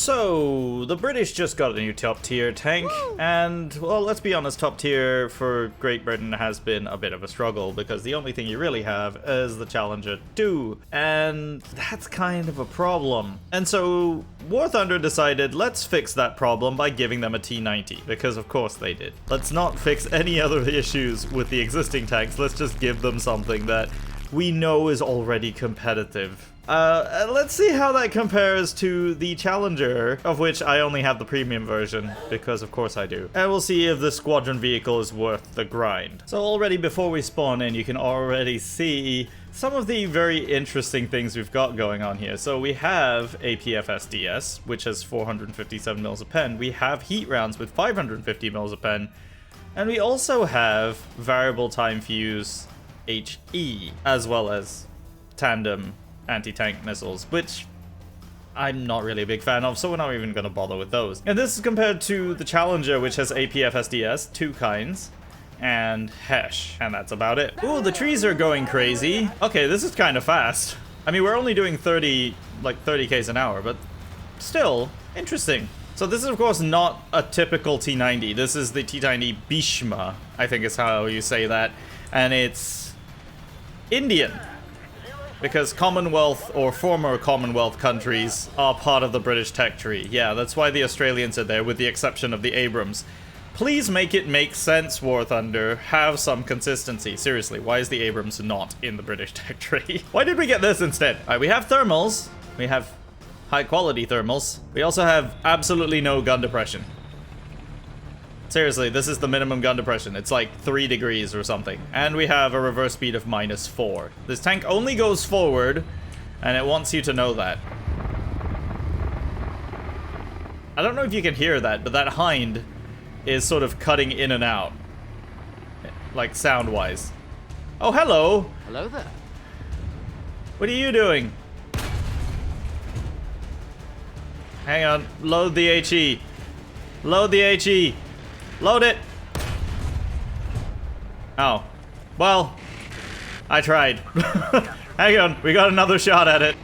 So, the British just got a new top tier tank, and, well, let's be honest, top tier for Great Britain has been a bit of a struggle, because the only thing you really have is the Challenger 2, and that's kind of a problem. And so, War Thunder decided, let's fix that problem by giving them a T90, because of course they did. Let's not fix any other issues with the existing tanks, let's just give them something that we know is already competitive. Let's see how that compares to the Challenger, of which I only have the premium version, because of course I do. And we'll see if the squadron vehicle is worth the grind. So already before we spawn in, you can already see some of the very interesting things we've got going on here. So we have APF SDS, which has 457 mils a pen. We have heat rounds with 550 mils a pen. And we also have variable time fuse HE, as well as tandem anti-tank missiles, which I'm not really a big fan of, so we're not even going to bother with those. And this is compared to the Challenger, which has APF SDS, 2 kinds, and HESH, and that's about it. Ooh, the trees are going crazy. Okay, this is kind of fast. I mean, we're only doing 30 Ks an hour, but still, interesting. So this is, of course, not a typical T90. This is the T90 Bishma, I think is how you say that, and it's Indian. Because Commonwealth or former Commonwealth countries are part of the British tech tree. Yeah, that's why the Australians are there, with the exception of the Abrams. Please make it make sense, War Thunder. Have some consistency. Seriously, why is the Abrams not in the British tech tree? Why did we get this instead? Alright, we have thermals. We have high-quality thermals. We also have absolutely no gun depression. Seriously, this is the minimum gun depression. It's like 3 degrees or something. And we have a reverse speed of -4. This tank only goes forward, and it wants you to know that. I don't know if you can hear that, but that hind is sort of cutting in and out. Like, sound-wise. Oh, hello! Hello there. What are you doing? Hang on. Load the HE. Load the HE. Load it! Oh. Well, I tried. Hang on, we got another shot at it.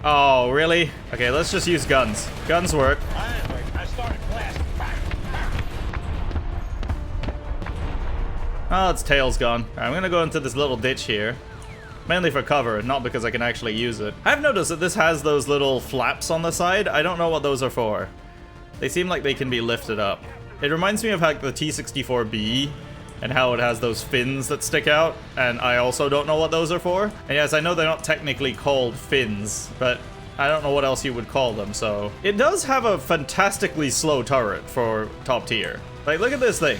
Oh, really? Okay, let's just use guns. Guns work. Oh, its tail's gone. Alright, I'm gonna go into this little ditch here. Mainly for cover, not because I can actually use it. I've noticed that this has those little flaps on the side. I don't know what those are for. They seem like they can be lifted up. It reminds me of like the T-64B and how it has those fins that stick out, and I also don't know what those are for. And yes, I know they're not technically called fins, but I don't know what else you would call them, so. It does have a fantastically slow turret for top tier. Like, look at this thing.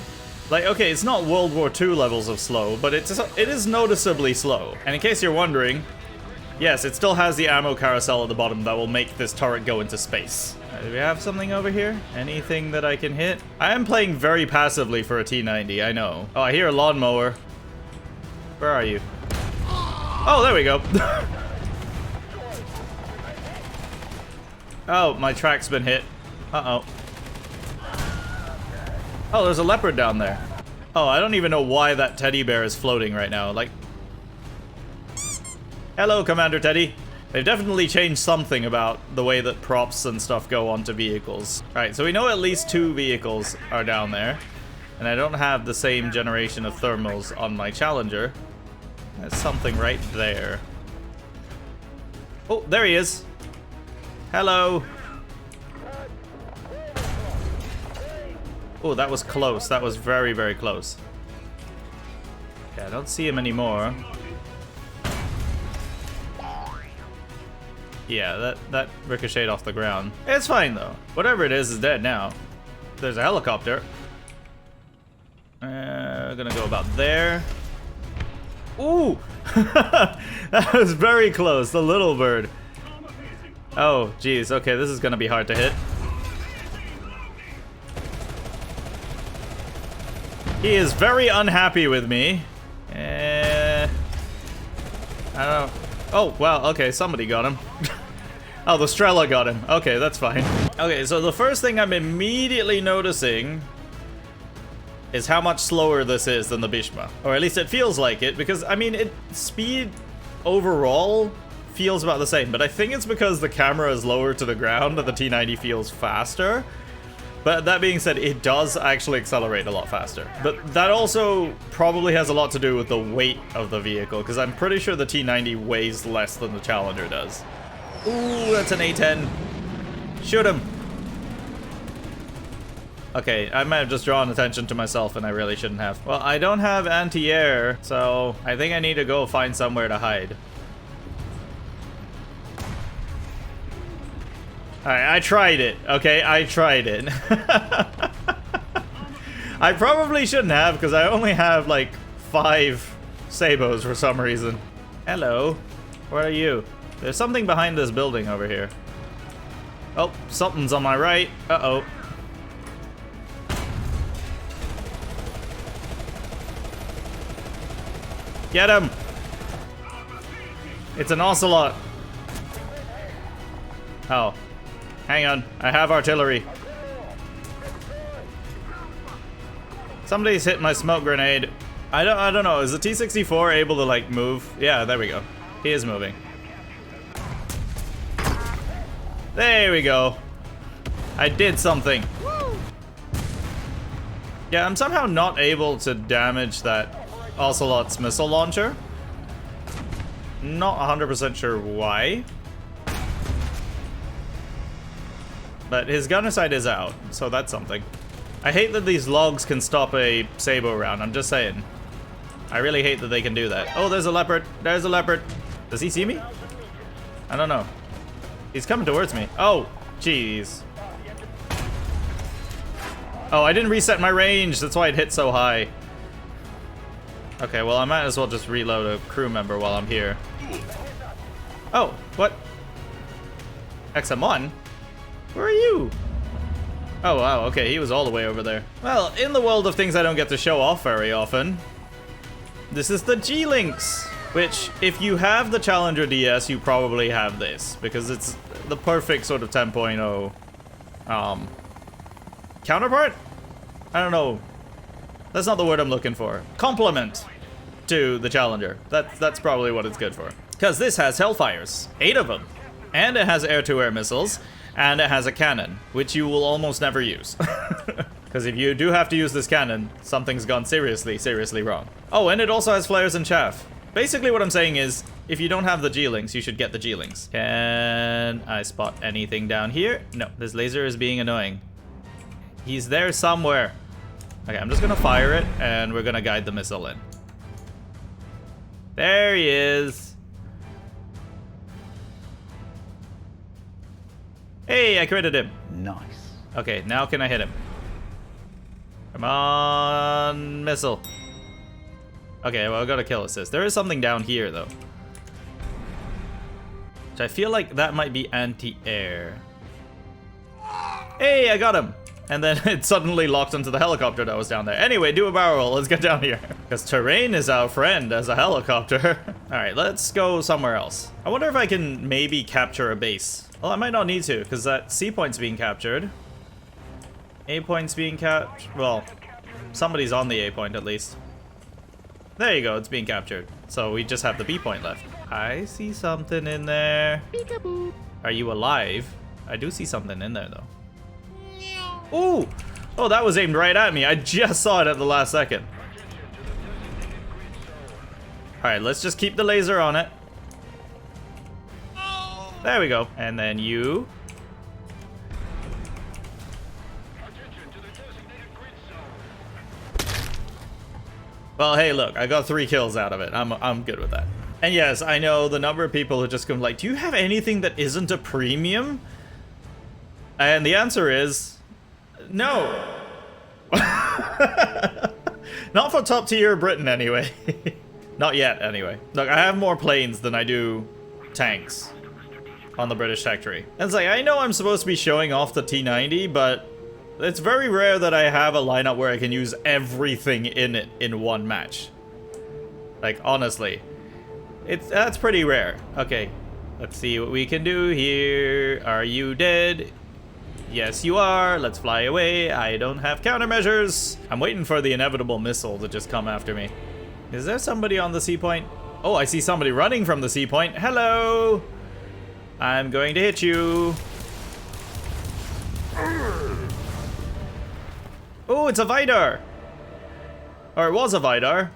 Like, okay, it's not World War II levels of slow, but it is noticeably slow. And in case you're wondering, yes, it still has the ammo carousel at the bottom that will make this turret go into space. Do we have something over here? Anything that I can hit? I am playing very passively for a T90, I know. Oh, I hear a lawnmower. Where are you? Oh, there we go. Oh, my track's been hit. Uh-oh. Oh, there's a leopard down there. Oh, I don't even know why that teddy bear is floating right now. Like... Hello, Commander Teddy. They've definitely changed something about the way that props and stuff go onto vehicles. Alright, so we know at least 2 vehicles are down there. And I don't have the same generation of thermals on my Challenger. There's something right there. Oh, there he is. Hello. Oh, that was close. That was very, very close. Okay, I don't see him anymore. Yeah, that ricocheted off the ground. It's fine, though. Whatever it is dead now. There's a helicopter. Gonna go about there. Ooh! That was very close, the little bird. Oh, geez. Okay, this is gonna be hard to hit. He is very unhappy with me. I don't know. Oh, wow, okay, somebody got him. Oh, the Strela got him. Okay, that's fine. Okay, so the first thing I'm immediately noticing is how much slower this is than the Bishma. Or at least it feels like it, because, I mean, speed overall feels about the same, but I think it's because the camera is lower to the ground and the T90 feels faster. But that being said, it does actually accelerate a lot faster. But that also probably has a lot to do with the weight of the vehicle, because I'm pretty sure the T90 weighs less than the Challenger does. Ooh, that's an A10. Shoot him. Okay, I might have just drawn attention to myself and I really shouldn't have. Well, I don't have anti-air, so I think I need to go find somewhere to hide. Alright, I tried it, okay? I tried it. I probably shouldn't have, because I only have, like, 5 Sabos for some reason. Hello. Where are you? There's something behind this building over here. Oh, something's on my right. Uh-oh. Get him! It's an ocelot. Oh. Hang on, I have artillery. Somebody's hit my smoke grenade. I don't know, is the T-64 able to like move? Yeah, there we go. He is moving. There we go. I did something. Yeah, I'm somehow not able to damage that Ocelot's missile launcher. Not 100% sure why. But his gunner sight is out, so that's something. I hate that these logs can stop a Sabo round, I'm just saying. I really hate that they can do that. Oh, there's a leopard. There's a leopard. Does he see me? I don't know. He's coming towards me. Oh, jeez. Oh, I didn't reset my range. That's why it hit so high. Okay, well, I might as well just reload a crew member while I'm here. Oh, what? XM1? Where are you? Oh, wow, okay, he was all the way over there. Well, in the world of things I don't get to show off very often, this is the Glinks, which, if you have the Challenger DS, you probably have this, because it's the perfect sort of 10.0 counterpart? I don't know. That's not the word I'm looking for. Complement to the Challenger. That's probably what it's good for. Because this has Hellfires, 8 of them, and it has air-to-air missiles, and it has a cannon, which you will almost never use. Because if you do have to use this cannon, something's gone seriously, seriously wrong. Oh, and it also has flares and chaff. Basically what I'm saying is, if you don't have the Glinks, you should get the Glinks. Can I spot anything down here? No, this laser is being annoying. He's there somewhere. Okay, I'm just gonna fire it, and we're gonna guide the missile in. There he is. Hey, I critted him. Nice. Okay, now can I hit him? Come on, missile. Okay, well, I got a kill assist. There is something down here, though. Which I feel like that might be anti-air. Hey, I got him. And then it suddenly locked onto the helicopter that was down there. Anyway, do a barrel roll. Let's get down here. Because terrain is our friend as a helicopter. All right, let's go somewhere else. I wonder if I can maybe capture a base. Well, I might not need to, because that C point's being captured. A point's being captured. Well, somebody's on the A point at least. There you go, it's being captured. So we just have the B point left. I see something in there. Peekaboo. Are you alive? I do see something in there, though. Ooh! Oh, that was aimed right at me. I just saw it at the last second. Alright, let's just keep the laser on it. There we go. And then you. Well, hey, look, I got 3 kills out of it. I'm good with that. And yes, I know the number of people who just come like, do you have anything that isn't a premium? And the answer is no. Not for top tier Britain, anyway. Not yet, anyway. Look, I have more planes than I do tanks on the British tech tree. And it's like, I know I'm supposed to be showing off the T90, but it's very rare that I have a lineup where I can use everything in it in one match. Like, honestly. That's pretty rare. Okay, let's see what we can do here. Are you dead? Yes, you are. Let's fly away. I don't have countermeasures. I'm waiting for the inevitable missile to just come after me. Is there somebody on the C point? Oh, I see somebody running from the sea point. Hello! I'm going to hit you. Oh, it's a Vidar! Or it was a Vidar.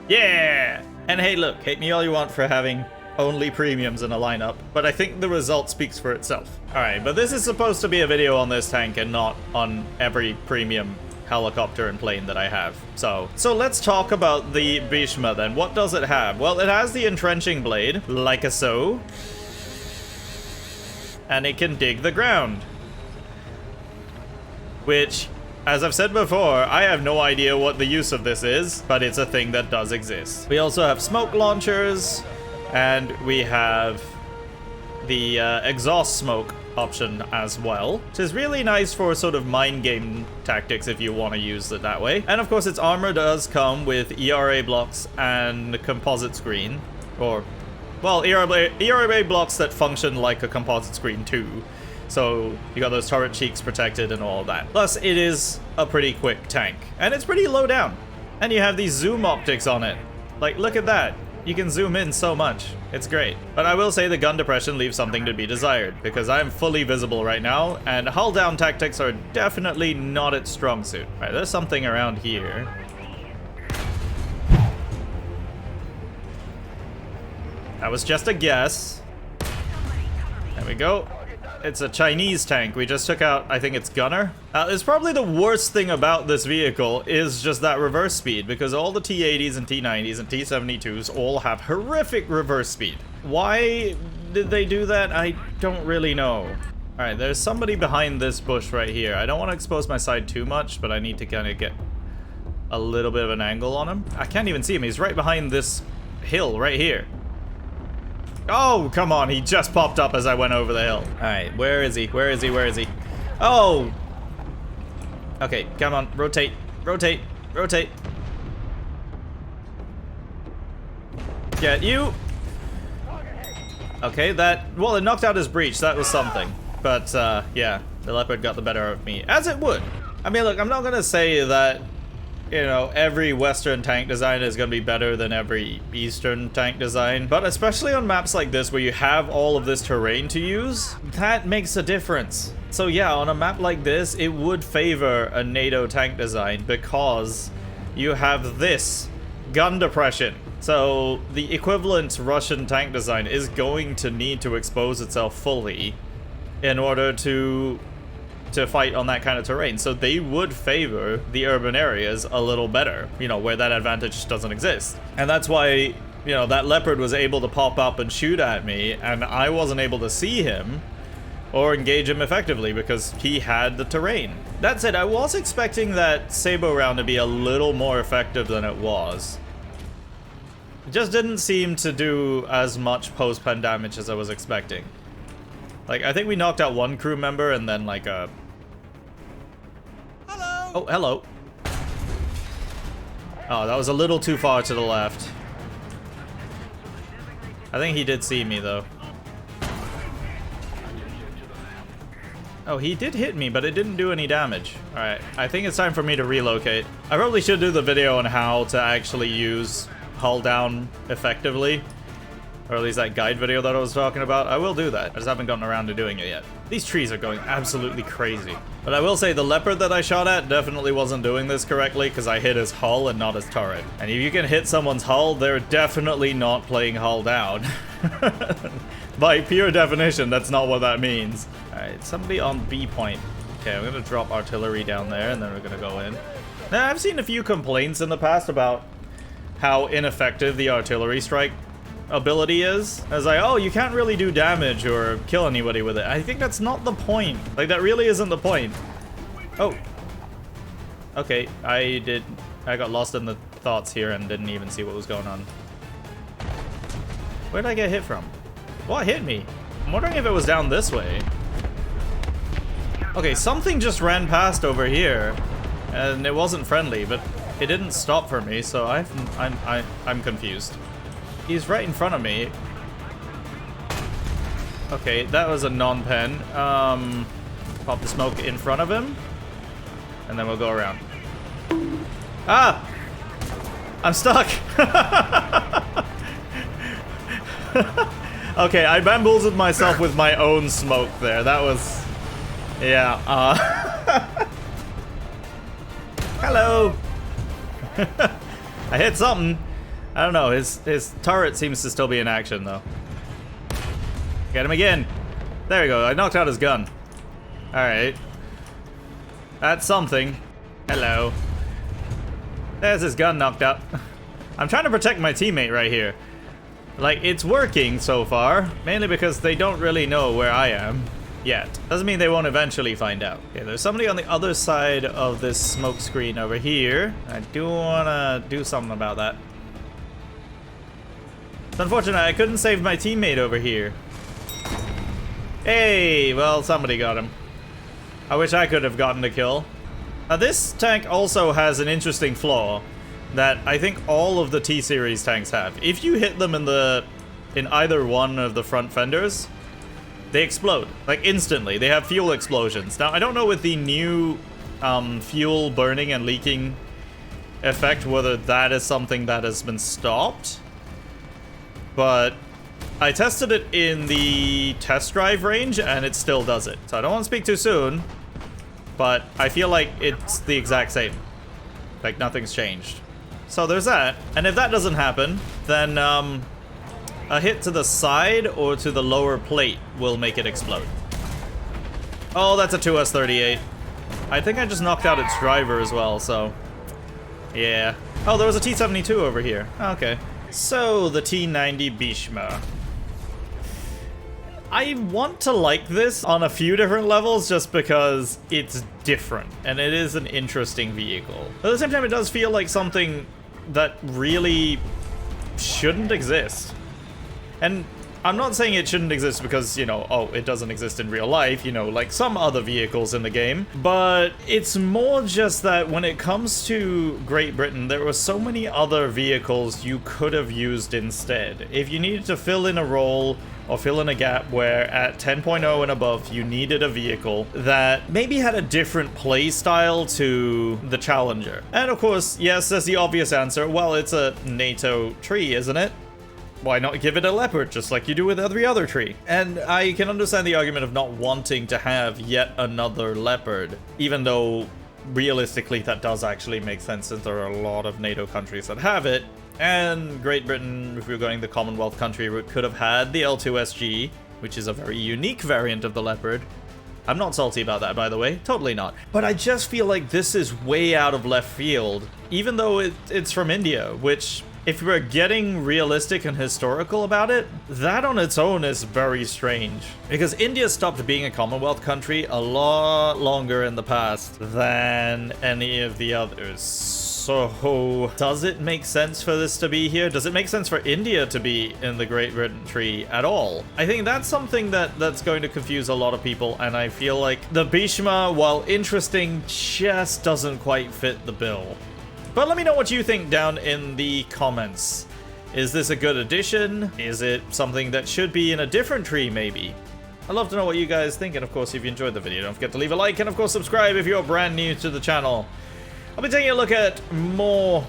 Yeah! And hey, look, hate me all you want for having only premiums in a lineup, but I think the result speaks for itself. Alright, but this is supposed to be a video on this tank and not on every premium helicopter and plane that I have. So let's talk about the Bishma then. What does it have? Well, it has the entrenching blade, like a so. And it can dig the ground. Which, as I've said before, I have no idea what the use of this is, but it's a thing that does exist. We also have smoke launchers, and we have the exhaust smoke option as well, which is really nice for sort of mind game tactics if you want to use it that way. And of course its armor does come with ERA blocks and composite screen, or well, ERA blocks that function like a composite screen too. So you got those turret cheeks protected and all of that. Plus it is a pretty quick tank, and it's pretty low down. And you have these zoom optics on it. Like, look at that. You can zoom in so much. It's great. But I will say the gun depression leaves something to be desired, because I'm fully visible right now, and hull down tactics are definitely not its strong suit. All right, there's something around here. That was just a guess. There we go. It's a Chinese tank. We just took out, I think it's gunner. It's probably the worst thing about this vehicle is just that reverse speed, because all the T-80s and T-90s and T-72s all have horrific reverse speed. Why did they do that? I don't really know. All right, there's somebody behind this bush right here. I don't want to expose my side too much, but I need to kind of get a little bit of an angle on him. I can't even see him. He's right behind this hill right here. Oh, come on. He just popped up as I went over the hill. All right, where is he? Where is he? Where is he? Oh! Okay, come on. Rotate. Rotate. Rotate. Get you. Okay, well, it knocked out his breach. That was something. But, yeah, the Leopard got the better of me. As it would. I mean, look, I'm not going to say that, you know, every Western tank design is going to be better than every Eastern tank design. But especially on maps like this where you have all of this terrain to use, that makes a difference. So yeah, on a map like this, it would favor a NATO tank design because you have this gun depression. So the equivalent Russian tank design is going to need to expose itself fully in order to fight on that kind of terrain. So they would favor the urban areas a little better, you know, where that advantage doesn't exist. And that's why, you know, that Leopard was able to pop up and shoot at me, and I wasn't able to see him or engage him effectively because he had the terrain. That said, I was expecting that Sabo round to be a little more effective than it was. It just didn't seem to do as much post-pen damage as I was expecting. Like, I think we knocked out one crew member and then like a... Hello! Oh, hello. Oh, that was a little too far to the left. I think he did see me though. Oh, he did hit me, but it didn't do any damage. Alright, I think it's time for me to relocate. I probably should do the video on how to actually use hull down effectively. Or at least that guide video that I was talking about. I will do that. I just haven't gotten around to doing it yet. These trees are going absolutely crazy. But I will say the Leopard that I shot at definitely wasn't doing this correctly because I hit his hull and not his turret. And if you can hit someone's hull, they're definitely not playing hull down. By pure definition, that's not what that means. Alright, somebody on B point. Okay, I'm gonna drop artillery down there and then we're gonna go in. Now, I've seen a few complaints in the past about how ineffective the artillery strike ability is. I was like, oh, you can't really do damage or kill anybody with it. I think that's not the point. Like, that really isn't the point. Oh. Okay, I got lost in the thoughts here and didn't even see what was going on. Where did I get hit from? What hit me? I'm wondering if it was down this way. Okay, something just ran past over here and it wasn't friendly, but it didn't stop for me, so I'm confused. He's right in front of me. Okay, that was a non-pen. Pop the smoke in front of him. And then we'll go around. Ah! I'm stuck. Okay, I bamboozled myself with my own smoke there. That was... yeah, hello. I hit something. I don't know, his turret seems to still be in action, though. Get him again. There we go, I knocked out his gun. Alright. That's something. Hello. There's his gun knocked out. I'm trying to protect my teammate right here. Like, it's working so far, mainly because they don't really know where I am yet. Doesn't mean they won't eventually find out. Okay, there's somebody on the other side of this smoke screen over here. I do want to do something about that. It's unfortunate I couldn't save my teammate over here. Hey, well, somebody got him. I wish I could have gotten the kill. Now, this tank also has an interesting flaw that I think all of the T-Series tanks have. If you hit them in either one of the front fenders, they explode, like instantly. They have fuel explosions. Now, I don't know with the new fuel burning and leaking effect whether that is something that has been stopped, but I tested it in the test drive range and it still does it. So I don't want to speak too soon, but I feel like it's the exact same. Like nothing's changed. So there's that. And if that doesn't happen, then a hit to the side or to the lower plate will make it explode. Oh, that's a 2S38. I think I just knocked out its driver as well, so... yeah. Oh, there was a T-72 over here. Okay. So, the T-90 Bishma. I want to like this on a few different levels just because it's different and it is an interesting vehicle. But at the same time, it does feel like something that really shouldn't exist. And I'm not saying it shouldn't exist because, you know, oh, it doesn't exist in real life, you know, like some other vehicles in the game. But it's more just that when it comes to Great Britain, there were so many other vehicles you could have used instead. If you needed to fill in a role or fill in a gap where at 10.0 and above you needed a vehicle that maybe had a different play style to the Challenger. And of course, yes, there's the obvious answer. Well, it's a NATO tree, isn't it? Why not give it a leopard, just like you do with every other tree? And I can understand the argument of not wanting to have yet another leopard, even though realistically that does actually make sense since there are a lot of NATO countries that have it. And Great Britain, if we were going the Commonwealth country route, could have had the L2SG, which is a very unique variant of the Leopard. I'm not salty about that, by the way. Totally not. But I just feel like this is way out of left field, even though it's from India, which, if we're getting realistic and historical about it, that on its own is very strange. Because India stopped being a Commonwealth country a lot longer in the past than any of the others. So, does it make sense for this to be here? Does it make sense for India to be in the Great Britain tree at all? I think that's something that's going to confuse a lot of people, and I feel like the Bishma, while interesting, just doesn't quite fit the bill. But let me know what you think down in the comments. Is this a good addition? Is it something that should be in a different tree, maybe? I'd love to know what you guys think, and of course, if you enjoyed the video, don't forget to leave a like, and of course, subscribe if you're brand new to the channel. I'll be taking a look at more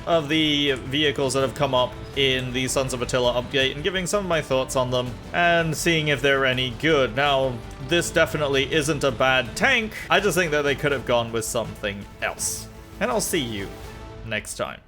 of the vehicles that have come up in the Sons of Attila update and giving some of my thoughts on them and seeing if they're any good. Now, this definitely isn't a bad tank. I just think that they could have gone with something else. And I'll see you next time.